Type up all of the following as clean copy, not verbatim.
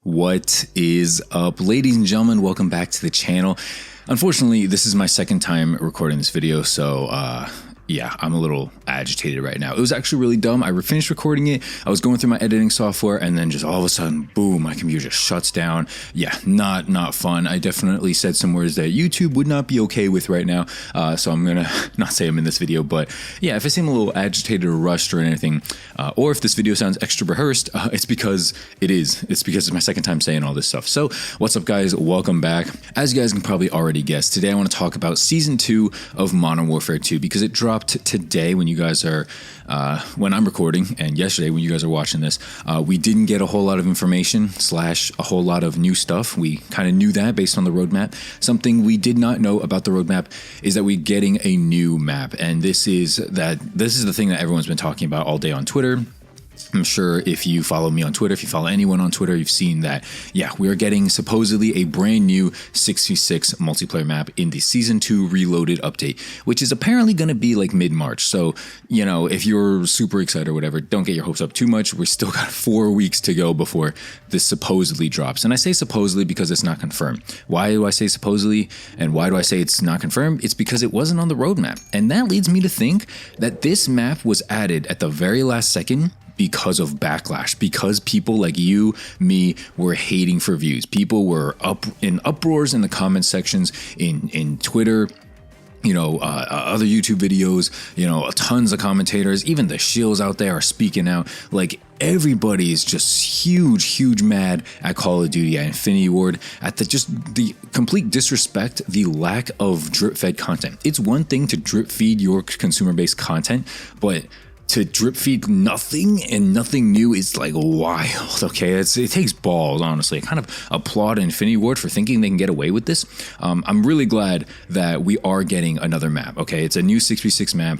What is up, ladies and gentlemen? Welcome back to the channel. Unfortunately, this is my second time recording this video, so yeah, I'm a little agitated right now. It was actually really dumb. I finished recording it. I was going through my editing software, and then just all of a sudden, boom, my computer just shuts down. Yeah, not fun. I definitely said some words that YouTube would not be okay with right now. So I'm gonna not say them in this video, but yeah, if I seem a little agitated or rushed or anything, or if this video sounds extra rehearsed, it's because it is. It's because it's my second time saying all this stuff. So what's up, guys? Welcome back. As you guys can probably already guess, today I want to talk about Season 2 of Modern Warfare 2 because it dropped today when you guys are, when I'm recording, and yesterday when you guys are watching this. We didn't get a whole lot of information / a whole lot of new stuff. We kind of knew that based on the roadmap. Something we did not know about the roadmap is that we're getting a new map, and this is the thing that everyone's been talking about all day on Twitter. I'm sure if you follow me on Twitter, if you follow anyone on Twitter, you've seen that, yeah, we are getting supposedly a brand new 6v6 multiplayer map in the Season 2 Reloaded update, which is apparently going to be like mid-March. So, you know, if you're super excited or whatever, don't get your hopes up too much. We still got 4 weeks to go before this supposedly drops. And I say supposedly because it's not confirmed. Why do I say supposedly? And why do I say it's not confirmed? It's because it wasn't on the roadmap. And that leads me to think that this map was added at the very last second because of backlash, because people like you, me, were hating for views. People were up in uproars in the comment sections, in Twitter, you know, other YouTube videos, you know, tons of commentators, even the shills out there are speaking out. Like, everybody is just huge mad at Call of Duty, at Infinity Ward, at the complete disrespect, the lack of drip-fed content. It's one thing to drip-feed your consumer-based content, but to drip feed nothing and nothing new is like wild. Okay, it takes balls, honestly. I kind of applaud Infinity Ward for thinking they can get away with this. I'm really glad that we are getting another map. Okay, it's a new 6v6 map.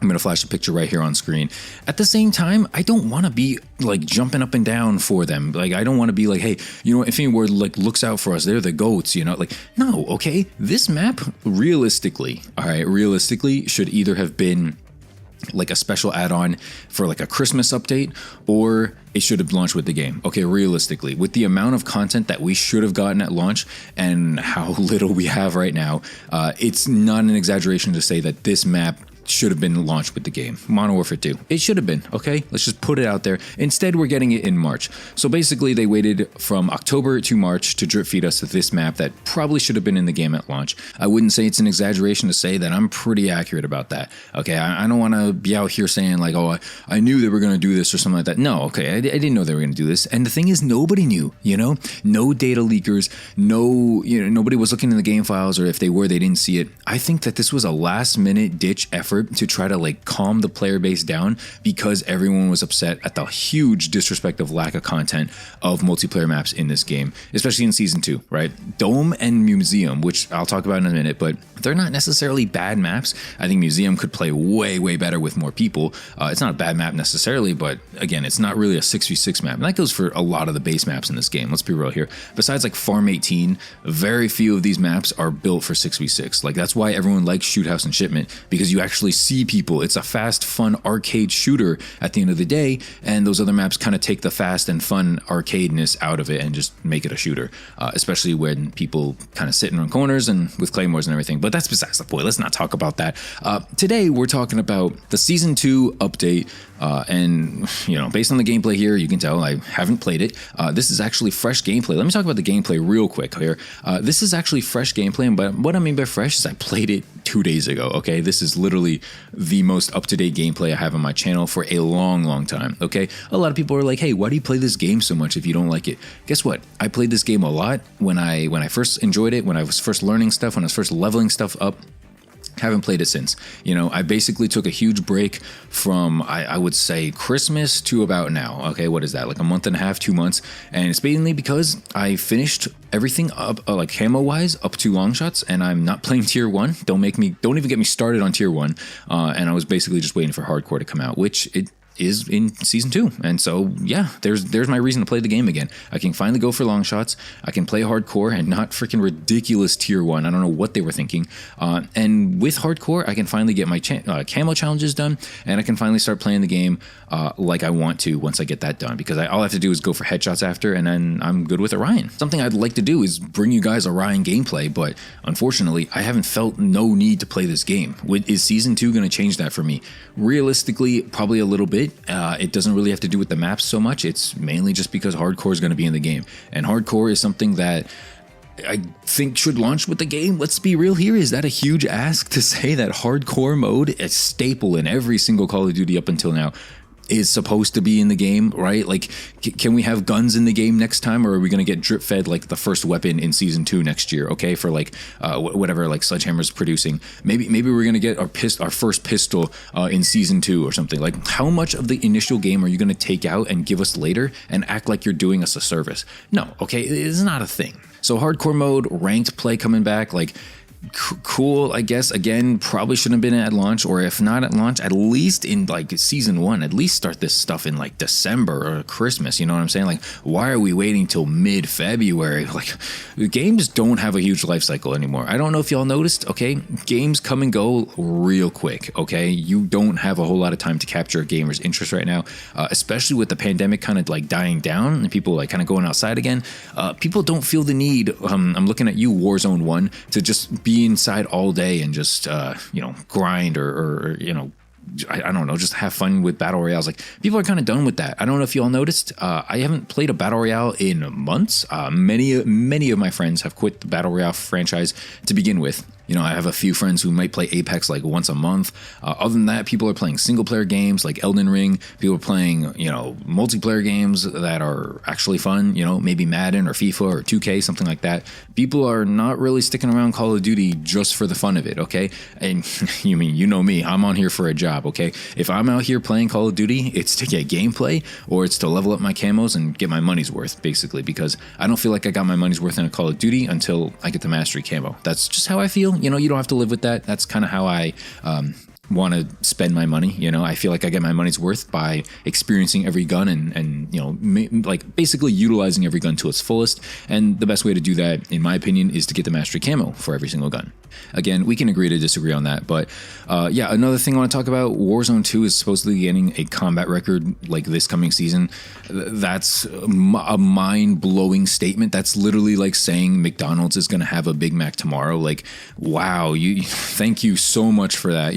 I'm gonna flash a picture right here on screen. At the same time, I don't want to be like jumping up and down for them. Like, I don't want to be like, hey, you know, Infinity Ward like looks out for us. They're the goats, you know. Like, no, okay. This map, realistically, should either have been like a special add-on for like a Christmas update, or it should have launched with the game. Okay, realistically, with the amount of content that we should have gotten at launch and how little we have right now, it's not an exaggeration to say that this map should have been launched with the game. Modern Warfare 2. It should have been, okay? Let's just put it out there. Instead, we're getting it in March. So basically, they waited from October to March to drip feed us this map that probably should have been in the game at launch. I wouldn't say it's an exaggeration to say that I'm pretty accurate about that. Okay, I don't want to be out here saying like, oh, I knew they were going to do this or something like that. No, okay, I didn't know they were going to do this. And the thing is, nobody knew, you know? No data leakers, nobody was looking in the game files, or if they were, they didn't see it. I think that this was a last-minute ditch effort to try to like calm the player base down because everyone was upset at the huge disrespect of lack of content of multiplayer maps in this game, especially in Season 2, right? Dome and Museum, which I'll talk about in a minute, but they're not necessarily bad maps. I think Museum could play way better with more people. It's not a bad map necessarily, but again, it's not really a 6v6 map. And that goes for a lot of the base maps in this game. Let's be real here. Besides like Farm 18, very few of these maps are built for 6v6. Like, that's why everyone likes Shoot House and Shipment, because you actually see people. It's a fast, fun arcade shooter at the end of the day, and those other maps kind of take the fast and fun arcadeness out of it and just make it a shooter, especially when people kind of sit in corners and with claymores and everything. But that's besides the point. Let's not talk about that. Today, we're talking about the Season 2 update, and, you know, based on the gameplay here, you can tell I haven't played it. This is actually fresh gameplay. Let me talk about the gameplay real quick here. This is actually fresh gameplay, but what I mean by fresh is I played it 2 days ago, okay? This is literally the most up-to-date gameplay I have on my channel for a long time, okay? A lot of people are like, hey, why do you play this game so much if you don't like it? Guess what? I played this game a lot when I first enjoyed it, when I was first learning stuff, when I was first leveling stuff up. Haven't played it since. You know, I basically took a huge break from, I would say, Christmas to about now. Okay, what is that? Like a month and a half, 2 months. And it's mainly because I finished everything up, like camo-wise, up to long shots, and I'm not playing tier 1. Don't even get me started on tier 1. And I was basically just waiting for hardcore to come out, which is in season 2. And so, yeah, there's my reason to play the game again. I can finally go for long shots. I can play hardcore and not freaking ridiculous tier 1. I don't know what they were thinking. And with hardcore, I can finally get my camo challenges done, and I can finally start playing the game like I want to once I get that done, because all I have to do is go for headshots after, and then I'm good with Orion. Something I'd like to do is bring you guys Orion gameplay, but unfortunately, I haven't felt no need to play this game. Is season 2 going to change that for me? Realistically, probably a little bit. It doesn't really have to do with the maps so much. It's mainly just because hardcore is going to be in the game, and hardcore is something that I think should launch with the game. Let's be real here. Is that a huge ask to say that hardcore mode, a staple in every single Call of Duty up until now, is supposed to be in the game, right? Like, can we have guns in the game next time, or are we going to get drip fed like the first weapon in season 2 next year? Okay, for like whatever like Sledgehammer's producing. Maybe we're going to get our first pistol in season 2 or something. Like, how much of the initial game are you going to take out and give us later and act like you're doing us a service? No, okay, it's not a thing. So hardcore mode, ranked play coming back, like, cool, I guess. Again, probably shouldn't have been at launch, or if not at launch, at least in like season 1. At least start this stuff in like December or Christmas. You know what I'm saying? Like, why are we waiting till mid-February? Like, games don't have a huge life cycle anymore. I don't know if y'all noticed. Okay, games come and go real quick. Okay, you don't have a whole lot of time to capture a gamer's interest right now, especially with the pandemic kind of like dying down and people like kind of going outside again. People don't feel the need. I'm looking at you, Warzone 1, to just be inside all day and just grind or I don't know, just have fun with battle royales. Like, people are kind of done with that. I don't know if you all noticed. I haven't played a battle royale in months. Many of my friends have quit the battle royale franchise to begin with. You know, I have a few friends who might play Apex like once a month. Other than that, people are playing single player games like Elden Ring. People are playing, multiplayer games that are actually fun, maybe Madden or FIFA or 2K, something like that. People are not really sticking around Call of Duty just for the fun of it, okay? And you know me, I'm on here for a job, okay? If I'm out here playing Call of Duty, it's to get gameplay or it's to level up my camos and get my money's worth, basically, because I don't feel like I got my money's worth in a Call of Duty until I get the mastery camo. That's just how I feel. You don't have to live with that. That's kind of how I want to spend my money. I feel like I get my money's worth by experiencing every gun and like basically utilizing every gun to its fullest. And the best way to do that, in my opinion, is to get the mastery camo for every single gun. Again, we can agree to disagree on that, but yeah, another thing I want to talk about, Warzone 2 is supposedly getting a combat record like this coming season. That's a mind-blowing statement. That's literally like saying McDonald's is going to have a Big Mac tomorrow. Like, wow, thank you so much for that.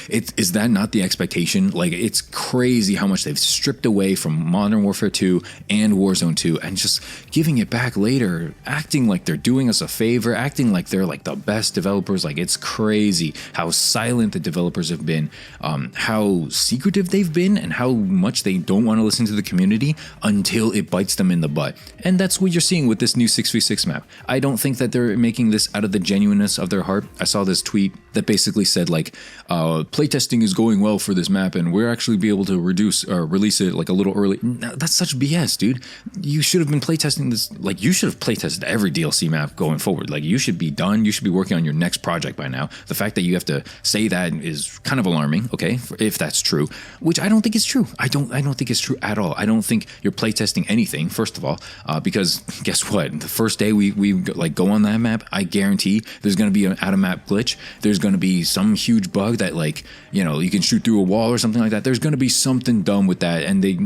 Is that not the expectation? Like, it's crazy how much they've stripped away from Modern Warfare 2 and Warzone 2 and just giving it back later, acting like they're doing us a favor, acting like they're like the best developers. Like, it's crazy how silent the developers have been, how secretive they've been, and how much they don't want to listen to the community until it bites them in the butt. And that's what you're seeing with this new 6v6 map. I don't think that they're making this out of the genuineness of their heart. I saw this tweet that basically said like, playtesting is going well for this map and we're actually be able to release it like a little early. No, that's such BS, dude. You should have been playtesting this. Like, you should have playtested every DLC map going forward. Like, you should be done. You should be working on your next project by now. The fact that you have to say that is kind of alarming, okay, if that's true, which I don't think is true. I don't think it's true at all. I don't think you're playtesting anything, first of all, because guess what? The first day we like go on that map, I guarantee there's going to be an out-of-map glitch. There's going to be some huge bug that, like, you can shoot through a wall or something like that. There's going to be something dumb with that, and they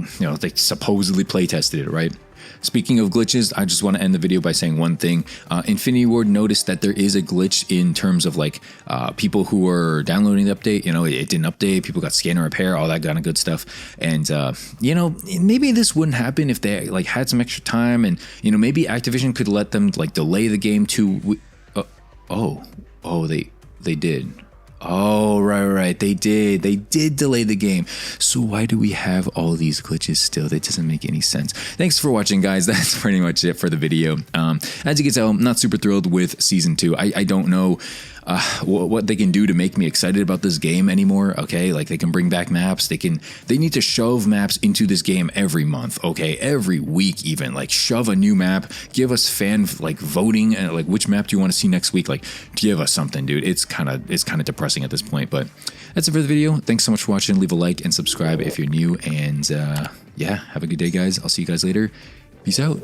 supposedly play tested it, right? Speaking of glitches, I just want to end the video by saying one thing. Infinity Ward noticed that there is a glitch in terms of like people who were downloading the update. It didn't update. People got scan and repair, all that kind of good stuff. And maybe this wouldn't happen if they like had some extra time, and maybe Activision could let them like delay the game to. They did. Oh, right. They did delay the game. So why do we have all these glitches still? That doesn't make any sense. Thanks for watching, guys. That's pretty much it for the video. As you can tell, I'm not super thrilled with Season 2. I don't know what they can do to make me excited about this game anymore. Okay, like they can bring back maps. They need to shove maps into this game every month. Okay, every week even. Like, shove a new map. Give us fan like voting and like which map do you want to see next week. Like, give us something, dude. It's kind of depressing at this point. But that's it for the video. Thanks so much for watching. Leave a like and subscribe if you're new. And yeah, have a good day, guys. I'll see you guys later. Peace out.